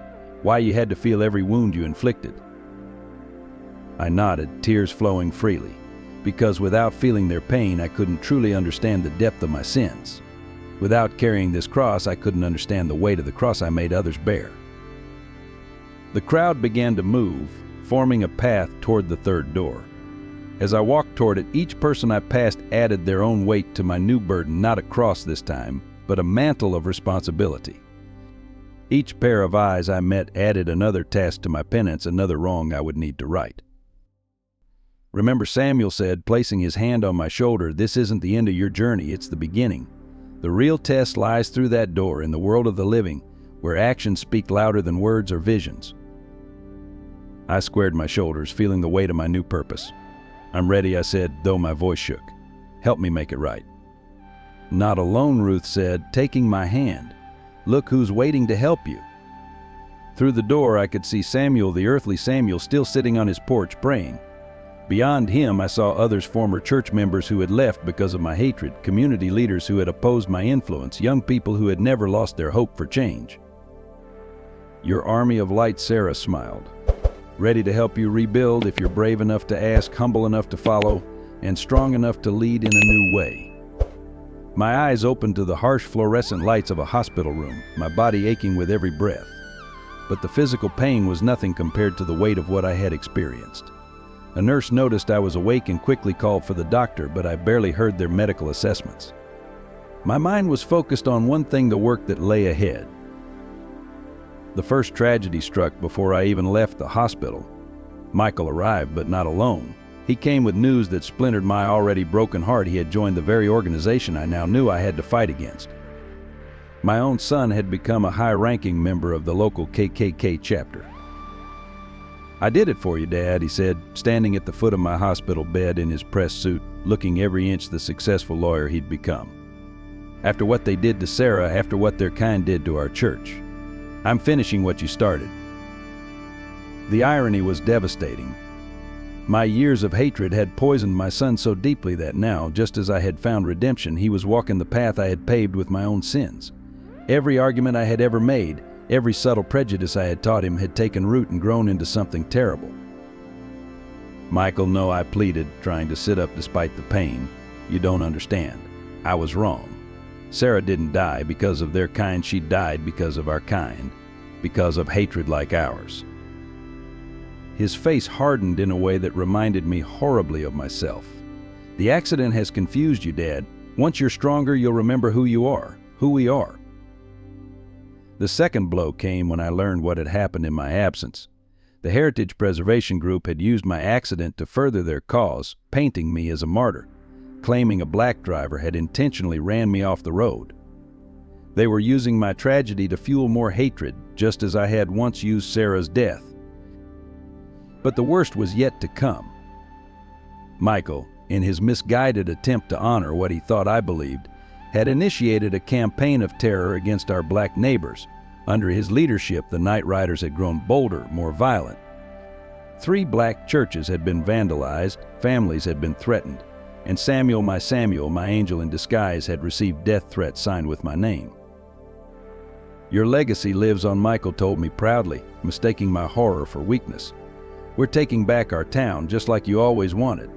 Why you had to feel every wound you inflicted?" I nodded, tears flowing freely, because without feeling their pain, I couldn't truly understand the depth of my sins. Without carrying this cross, I couldn't understand the weight of the cross I made others bear. The crowd began to move, forming a path toward the third door. As I walked toward it, each person I passed added their own weight to my new burden, not a cross this time, but a mantle of responsibility. Each pair of eyes I met added another task to my penance, another wrong I would need to right. "Remember," Samuel said, placing his hand on my shoulder, "this isn't the end of your journey, it's the beginning. The real test lies through that door, in the world of the living, where actions speak louder than words or visions." I squared my shoulders, feeling the weight of my new purpose. "I'm ready," I said, though my voice shook. "Help me make it right." "Not alone," Ruth said, taking my hand. "Look who's waiting to help you." Through the door, I could see Samuel, the earthly Samuel, still sitting on his porch praying. Beyond him, I saw others, former church members who had left because of my hatred, community leaders who had opposed my influence, young people who had never lost their hope for change. "Your army of light," Sarah smiled. "Ready to help you rebuild if you're brave enough to ask, humble enough to follow, and strong enough to lead in a new way." My eyes opened to the harsh fluorescent lights of a hospital room, my body aching with every breath. But the physical pain was nothing compared to the weight of what I had experienced. A nurse noticed I was awake and quickly called for the doctor, but I barely heard their medical assessments. My mind was focused on one thing, the work that lay ahead. The first tragedy struck before I even left the hospital. Michael arrived, but not alone. He came with news that splintered my already broken heart. He had joined the very organization I now knew I had to fight against. My own son had become a high-ranking member of the local KKK chapter. "I did it for you, Dad," he said, standing at the foot of my hospital bed in his press suit, looking every inch the successful lawyer he'd become. "After what they did to Sarah, after what their kind did to our church, I'm finishing what you started." The irony was devastating. My years of hatred had poisoned my son so deeply that now, just as I had found redemption, he was walking the path I had paved with my own sins. Every argument I had ever made, every subtle prejudice I had taught him had taken root and grown into something terrible. "Michael, no," I pleaded, trying to sit up despite the pain. "You don't understand. I was wrong. Sarah didn't die because of their kind. She died because of our kind, because of hatred like ours." His face hardened in a way that reminded me horribly of myself. "The accident has confused you, Dad. Once you're stronger, you'll remember who you are, who we are." The second blow came when I learned what had happened in my absence. The Heritage Preservation Group had used my accident to further their cause, painting me as a martyr, claiming a black driver had intentionally ran me off the road. They were using my tragedy to fuel more hatred, just as I had once used Sarah's death. But the worst was yet to come. Michael, in his misguided attempt to honor what he thought I believed, had initiated a campaign of terror against our black neighbors. Under his leadership, the Night Riders had grown bolder, more violent. 3 black churches had been vandalized, families had been threatened, and Samuel, my angel in disguise, had received death threats signed with my name. "Your legacy lives on," Michael told me proudly, mistaking my horror for weakness. "We're taking back our town, just like you always wanted."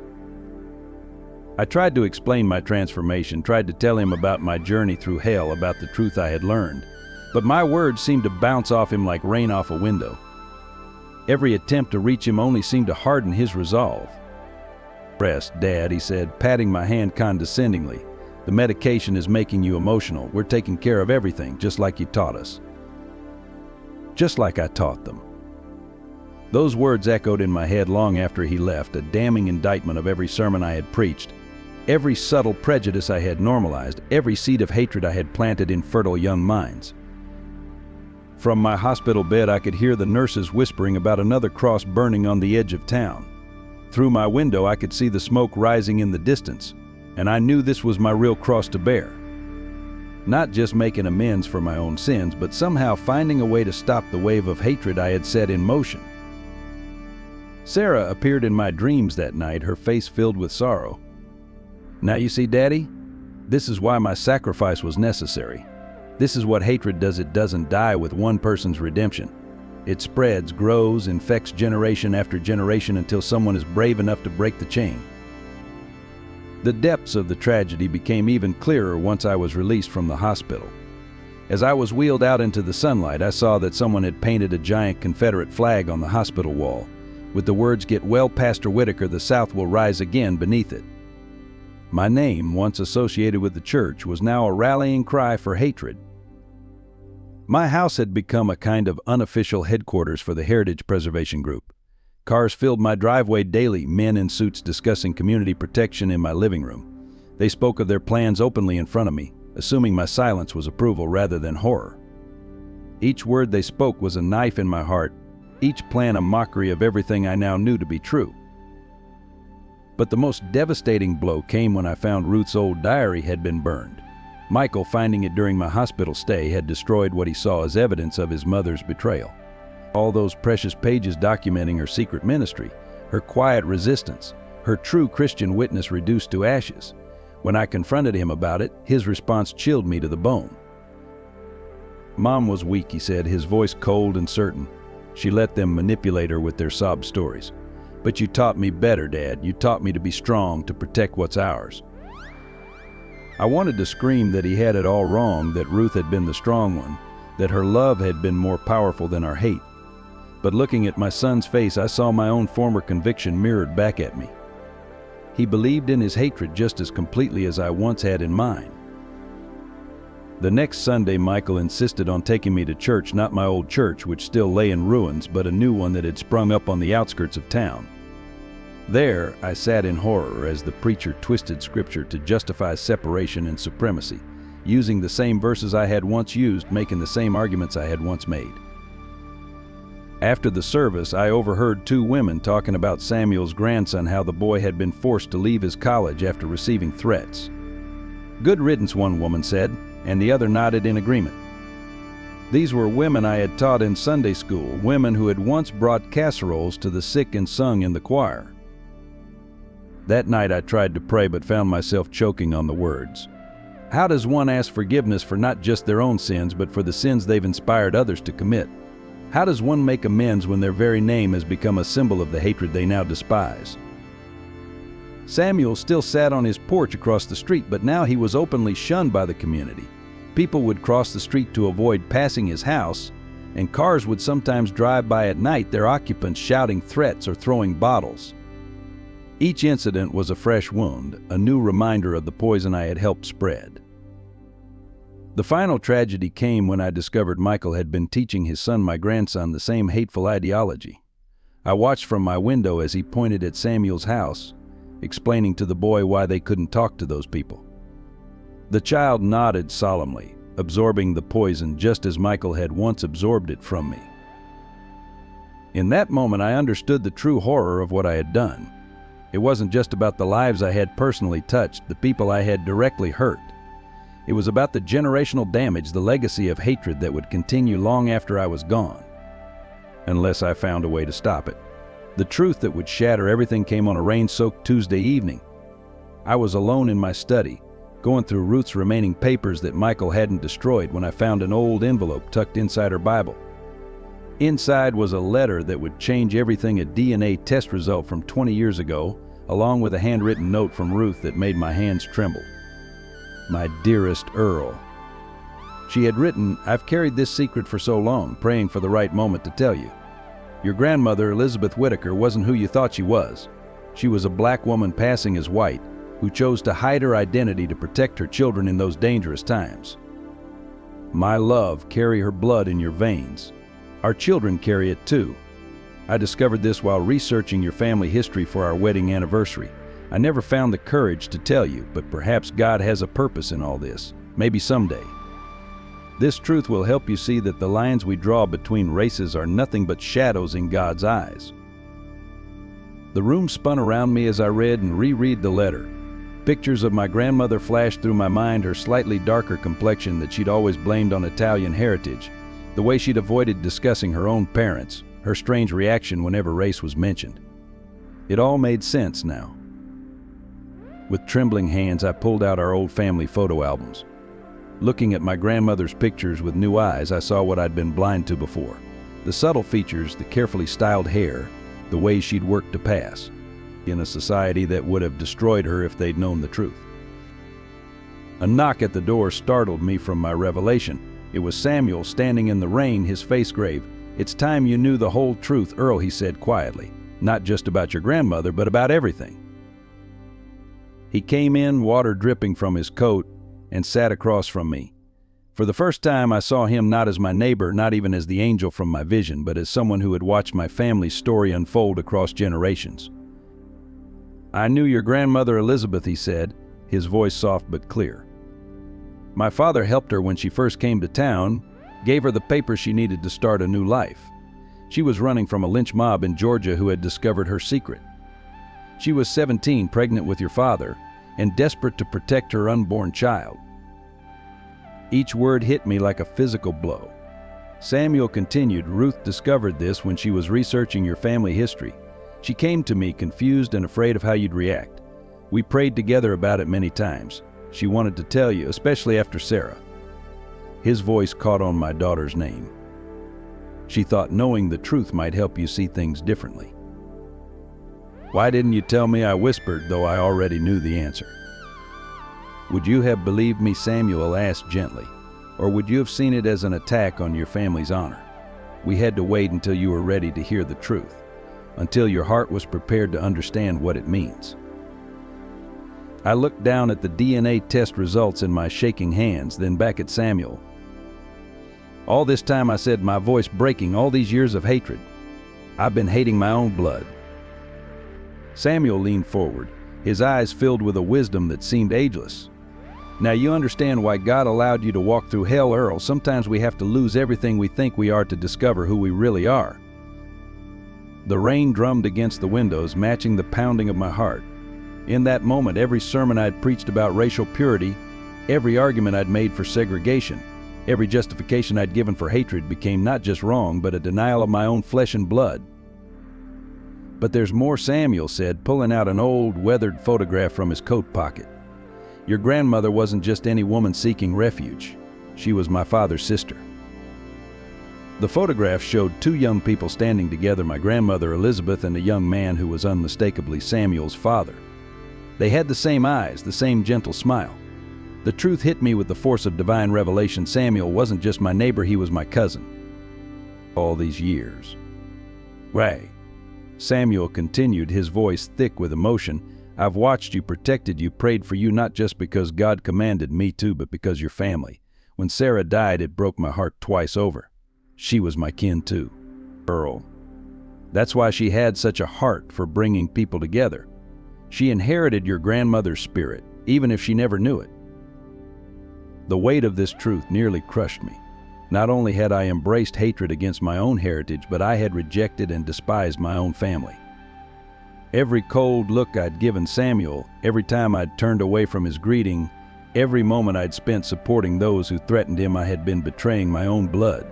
I tried to explain my transformation, tried to tell him about my journey through hell, about the truth I had learned, but my words seemed to bounce off him like rain off a window. Every attempt to reach him only seemed to harden his resolve. "Rest, Dad," he said, patting my hand condescendingly. "The medication is making you emotional. We're taking care of everything, just like you taught us." Just like I taught them. Those words echoed in my head long after he left, a damning indictment of every sermon I had preached, every subtle prejudice I had normalized, every seed of hatred I had planted in fertile young minds. From my hospital bed, I could hear the nurses whispering about another cross burning on the edge of town. Through my window, I could see the smoke rising in the distance, and I knew this was my real cross to bear. Not just making amends for my own sins, but somehow finding a way to stop the wave of hatred I had set in motion. Sarah appeared in my dreams that night, her face filled with sorrow. "Now you see, Daddy, this is why my sacrifice was necessary. This is what hatred does. It doesn't die with one person's redemption. It spreads, grows, infects generation after generation until someone is brave enough to break the chain." The depths of the tragedy became even clearer once I was released from the hospital. As I was wheeled out into the sunlight, I saw that someone had painted a giant Confederate flag on the hospital wall, with the words, "Get well, Pastor Whitaker, the South will rise again," beneath it. My name, once associated with the church, was now a rallying cry for hatred. My house had become a kind of unofficial headquarters for the Heritage Preservation Group. Cars filled my driveway daily, men in suits discussing community protection in my living room. They spoke of their plans openly in front of me, assuming my silence was approval rather than horror. Each word they spoke was a knife in my heart, each plan a mockery of everything I now knew to be true. But the most devastating blow came when I found Ruth's old diary had been burned. Michael, finding it during my hospital stay, had destroyed what he saw as evidence of his mother's betrayal. All those precious pages documenting her secret ministry, her quiet resistance, her true Christian witness reduced to ashes. When I confronted him about it, his response chilled me to the bone. "Mom was weak," he said, his voice cold and certain. "She let them manipulate her with their sob stories. But you taught me better, Dad. You taught me to be strong, to protect what's ours." I wanted to scream that he had it all wrong, that Ruth had been the strong one, that her love had been more powerful than our hate. But looking at my son's face, I saw my own former conviction mirrored back at me. He believed in his hatred just as completely as I once had in mine. The next Sunday, Michael insisted on taking me to church, not my old church, which still lay in ruins, but a new one that had sprung up on the outskirts of town. There, I sat in horror as the preacher twisted scripture to justify separation and supremacy, using the same verses I had once used, making the same arguments I had once made. After the service, I overheard two women talking about Samuel's grandson, how the boy had been forced to leave his college after receiving threats. "Good riddance," one woman said, and the other nodded in agreement. These were women I had taught in Sunday school, women who had once brought casseroles to the sick and sung in the choir. That night I tried to pray but found myself choking on the words. How does one ask forgiveness for not just their own sins, but for the sins they've inspired others to commit? How does one make amends when their very name has become a symbol of the hatred they now despise? Samuel still sat on his porch across the street, but now he was openly shunned by the community. People would cross the street to avoid passing his house, and cars would sometimes drive by at night, their occupants shouting threats or throwing bottles. Each incident was a fresh wound, a new reminder of the poison I had helped spread. The final tragedy came when I discovered Michael had been teaching his son, my grandson, the same hateful ideology. I watched from my window as he pointed at Samuel's house, explaining to the boy why they couldn't talk to those people. The child nodded solemnly, absorbing the poison just as Michael had once absorbed it from me. In that moment, I understood the true horror of what I had done. It wasn't just about the lives I had personally touched, the people I had directly hurt. It was about the generational damage, the legacy of hatred that would continue long after I was gone, unless I found a way to stop it. The truth that would shatter everything came on a rain-soaked Tuesday evening. I was alone in my study, going through Ruth's remaining papers that Michael hadn't destroyed, when I found an old envelope tucked inside her Bible. Inside was a letter that would change everything, a DNA test result from 20 years ago, along with a handwritten note from Ruth that made my hands tremble. My dearest Earl. She had written, "I've carried this secret for so long, praying for the right moment to tell you. Your grandmother, Elizabeth Whitaker, wasn't who you thought she was. She was a black woman passing as white, who chose to hide her identity to protect her children in those dangerous times. My love, carry her blood in your veins. Our children carry it too. I discovered this while researching your family history for our wedding anniversary. I never found the courage to tell you, but perhaps God has a purpose in all this, maybe someday. This truth will help you see that the lines we draw between races are nothing but shadows in God's eyes." The room spun around me as I read and reread the letter. Pictures of my grandmother flashed through my mind, her slightly darker complexion that she'd always blamed on Italian heritage, the way she'd avoided discussing her own parents, her strange reaction whenever race was mentioned. It all made sense now. With trembling hands, I pulled out our old family photo albums. Looking at my grandmother's pictures with new eyes, I saw what I'd been blind to before. The subtle features, the carefully styled hair, the way she'd worked to pass, in a society that would have destroyed her if they'd known the truth. A knock at the door startled me from my revelation. It was Samuel, standing in the rain, his face grave. "It's time you knew the whole truth, Earl," he said quietly. "Not just about your grandmother, but about everything." He came in, water dripping from his coat, and sat across from me. For the first time, I saw him not as my neighbor, not even as the angel from my vision, but as someone who had watched my family's story unfold across generations. "I knew your grandmother Elizabeth," he said, his voice soft but clear. "My father helped her when she first came to town, gave her the papers she needed to start a new life. She was running from a lynch mob in Georgia who had discovered her secret. She was 17, pregnant with your father, and desperate to protect her unborn child." Each word hit me like a physical blow. Samuel continued, "Ruth discovered this when she was researching your family history. She came to me confused and afraid of how you'd react. We prayed together about it many times. She wanted to tell you, especially after Sarah." His voice caught on my daughter's name. "She thought knowing the truth might help you see things differently." "Why didn't you tell me?" I whispered, though I already knew the answer. "Would you have believed me?" Samuel asked gently. "Or would you have seen it as an attack on your family's honor? We had to wait until you were ready to hear the truth, until your heart was prepared to understand what it means." I looked down at the DNA test results in my shaking hands, then back at Samuel. "All this time," I said, my voice breaking, "all these years of hatred, I've been hating my own blood." Samuel leaned forward, his eyes filled with a wisdom that seemed ageless. "Now you understand why God allowed you to walk through hell, Earl. Sometimes we have to lose everything we think we are to discover who we really are. The rain drummed against the windows, matching the pounding of my heart. In that moment, every sermon I'd preached about racial purity, every argument I'd made for segregation, every justification I'd given for hatred became not just wrong, but a denial of my own flesh and blood. "But there's more," Samuel said, pulling out an old, weathered photograph from his coat pocket. "Your grandmother wasn't just any woman seeking refuge. She was my father's sister." The photograph showed two young people standing together, my grandmother Elizabeth and a young man who was unmistakably Samuel's father. They had the same eyes, the same gentle smile. The truth hit me with the force of divine revelation. Samuel wasn't just my neighbor, he was my cousin. All these years. "Ray," Samuel continued, his voice thick with emotion, "I've watched you, protected you, prayed for you, not just because God commanded me to, but because your family. When Sarah died, it broke my heart twice over. She was my kin too. Earl. That's why she had such a heart for bringing people together. She inherited your grandmother's spirit, even if she never knew it." The weight of this truth nearly crushed me. Not only had I embraced hatred against my own heritage, but I had rejected and despised my own family. Every cold look I'd given Samuel, every time I'd turned away from his greeting, every moment I'd spent supporting those who threatened him, I had been betraying my own blood.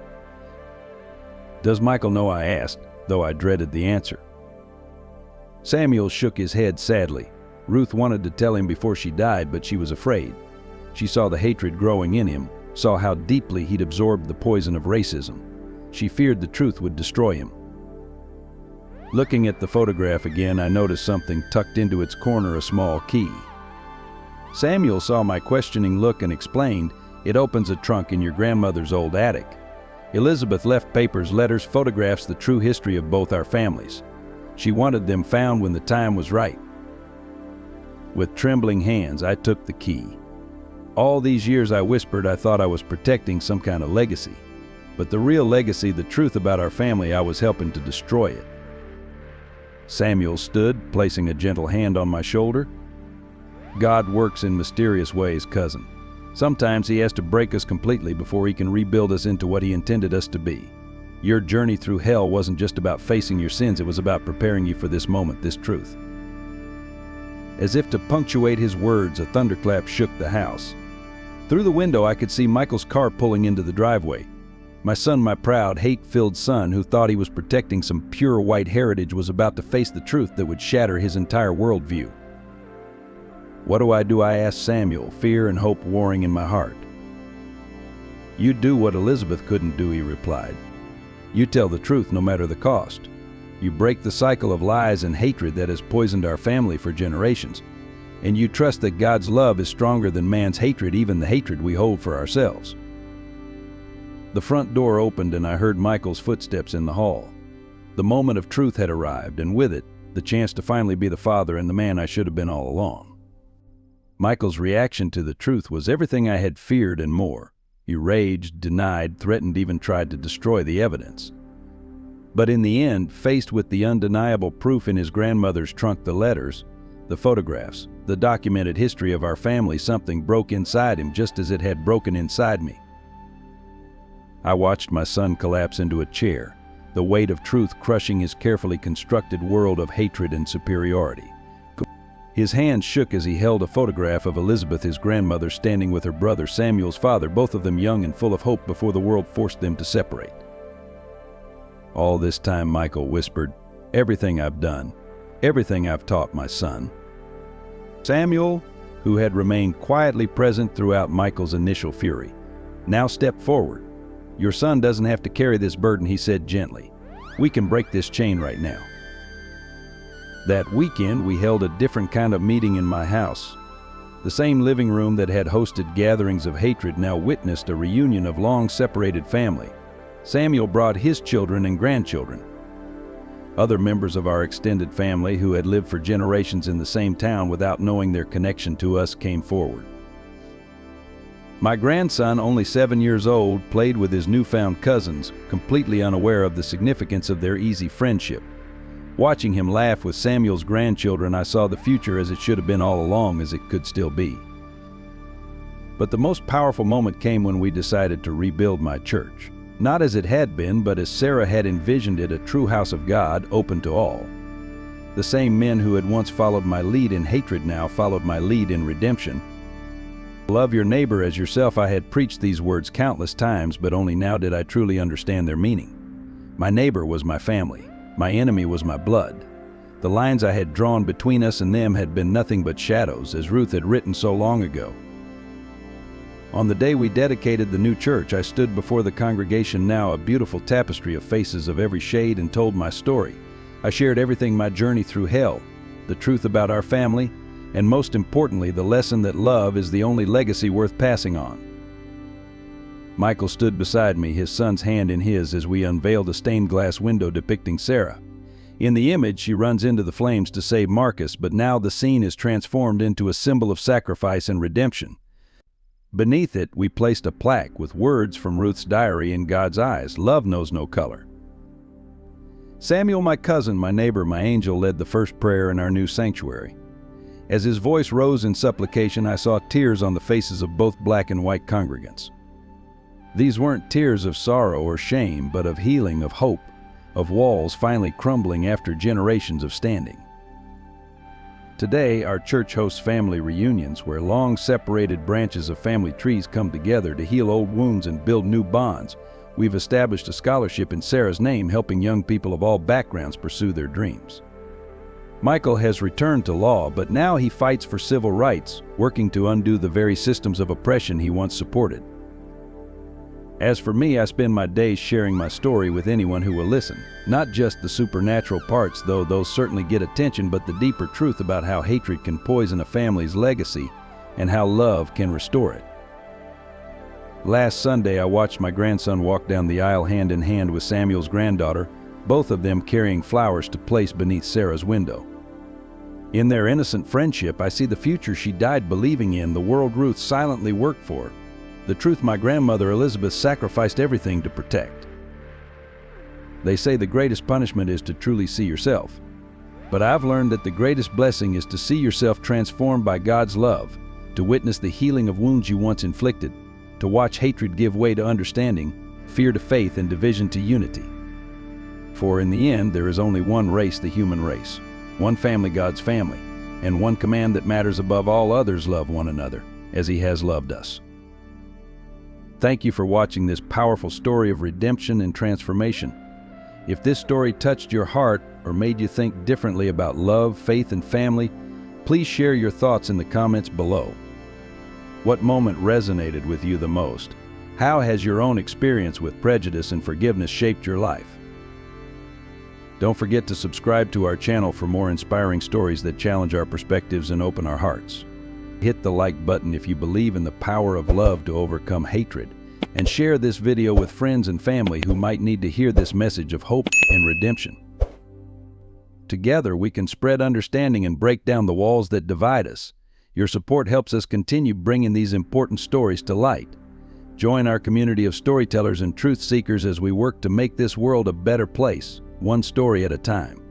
"Does Michael know?" I asked, though I dreaded the answer. Samuel shook his head sadly. Ruth wanted to tell him before she died, but she was afraid. She saw the hatred growing in him, saw how deeply he'd absorbed the poison of racism. She feared the truth would destroy him. Looking at the photograph again, I noticed something tucked into its corner, a small key. Samuel saw my questioning look and explained, "It opens a trunk in your grandmother's old attic. Elizabeth left papers, letters, photographs, the true history of both our families. She wanted them found when the time was right." With trembling hands, I took the key. All these years, I whispered, I thought I was protecting some kind of legacy. But the real legacy, the truth about our family, I was helping to destroy it. Samuel stood, placing a gentle hand on my shoulder. "God works in mysterious ways, cousin. Sometimes he has to break us completely before he can rebuild us into what he intended us to be. Your journey through hell wasn't just about facing your sins, it was about preparing you for this moment, this truth." As if to punctuate his words, a thunderclap shook the house. Through the window, I could see Michael's car pulling into the driveway. My son, my proud, hate-filled son, who thought he was protecting some pure white heritage, was about to face the truth that would shatter his entire worldview. "What do?" I asked Samuel, fear and hope warring in my heart. "You do what Elizabeth couldn't do," he replied. "You tell the truth no matter the cost. You break the cycle of lies and hatred that has poisoned our family for generations. And you trust that God's love is stronger than man's hatred, even the hatred we hold for ourselves." The front door opened and I heard Michael's footsteps in the hall. The moment of truth had arrived, and with it, the chance to finally be the father and the man I should have been all along. Michael's reaction to the truth was everything I had feared and more. He raged, denied, threatened, even tried to destroy the evidence. But in the end, faced with the undeniable proof in his grandmother's trunk, the letters, the photographs, the documented history of our family, something broke inside him just as it had broken inside me. I watched my son collapse into a chair, the weight of truth crushing his carefully constructed world of hatred and superiority. His hand shook as he held a photograph of Elizabeth, his grandmother, standing with her brother, Samuel's father, both of them young and full of hope before the world forced them to separate. "All this time," Michael whispered, "everything I've done, everything I've taught my son." Samuel, who had remained quietly present throughout Michael's initial fury, now stepped forward. "Your son doesn't have to carry this burden," he said gently. "We can break this chain right now." That weekend, we held a different kind of meeting in my house. The same living room that had hosted gatherings of hatred now witnessed a reunion of long-separated family. Samuel brought his children and grandchildren. Other members of our extended family who had lived for generations in the same town without knowing their connection to us came forward. My grandson, only 7 years old, played with his newfound cousins, completely unaware of the significance of their easy friendship. Watching him laugh with Samuel's grandchildren, I saw the future as it should have been all along, as it could still be. But the most powerful moment came when we decided to rebuild my church. Not as it had been, but as Sarah had envisioned it, a true house of God, open to all. The same men who had once followed my lead in hatred now followed my lead in redemption. Love your neighbor as yourself. I had preached these words countless times, but only now did I truly understand their meaning. My neighbor was my family. My enemy was my blood. The lines I had drawn between us and them had been nothing but shadows, as Ruth had written so long ago. On the day we dedicated the new church, I stood before the congregation, now a beautiful tapestry of faces of every shade, and told my story. I shared everything, my journey through hell, the truth about our family, and most importantly, the lesson that love is the only legacy worth passing on. Michael stood beside me, his son's hand in his, as we unveiled a stained glass window depicting Sarah. In the image, she runs into the flames to save Marcus, but now the scene is transformed into a symbol of sacrifice and redemption. Beneath it, we placed a plaque with words from Ruth's diary. In God's eyes, love knows no color. Samuel, my cousin, my neighbor, my angel, led the first prayer in our new sanctuary. As his voice rose in supplication, I saw tears on the faces of both black and white congregants. These weren't tears of sorrow or shame, but of healing, of hope, of walls finally crumbling after generations of standing. Today, our church hosts family reunions where long-separated branches of family trees come together to heal old wounds and build new bonds. We've established a scholarship in Sarah's name, helping young people of all backgrounds pursue their dreams. Michael has returned to law, but now he fights for civil rights, working to undo the very systems of oppression he once supported. As for me, I spend my days sharing my story with anyone who will listen. Not just the supernatural parts, though those certainly get attention, but the deeper truth about how hatred can poison a family's legacy and how love can restore it. Last Sunday, I watched my grandson walk down the aisle hand in hand with Samuel's granddaughter, both of them carrying flowers to place beneath Sarah's window. In their innocent friendship, I see the future she died believing in, the world Ruth silently worked for, the truth my grandmother Elizabeth sacrificed everything to protect. They say the greatest punishment is to truly see yourself. But I've learned that the greatest blessing is to see yourself transformed by God's love, to witness the healing of wounds you once inflicted, to watch hatred give way to understanding, fear to faith, and division to unity. For in the end, there is only one race, the human race, one family, God's family, and one command that matters above all others: love one another as He has loved us. Thank you for watching this powerful story of redemption and transformation. If this story touched your heart or made you think differently about love, faith, and family, please share your thoughts in the comments below. What moment resonated with you the most? How has your own experience with prejudice and forgiveness shaped your life? Don't forget to subscribe to our channel for more inspiring stories that challenge our perspectives and open our hearts. Hit the like button if you believe in the power of love to overcome hatred, and share this video with friends and family who might need to hear this message of hope and redemption. Together we can spread understanding and break down the walls that divide us. Your support helps us continue bringing these important stories to light. Join our community of storytellers and truth seekers as we work to make this world a better place, one story at a time.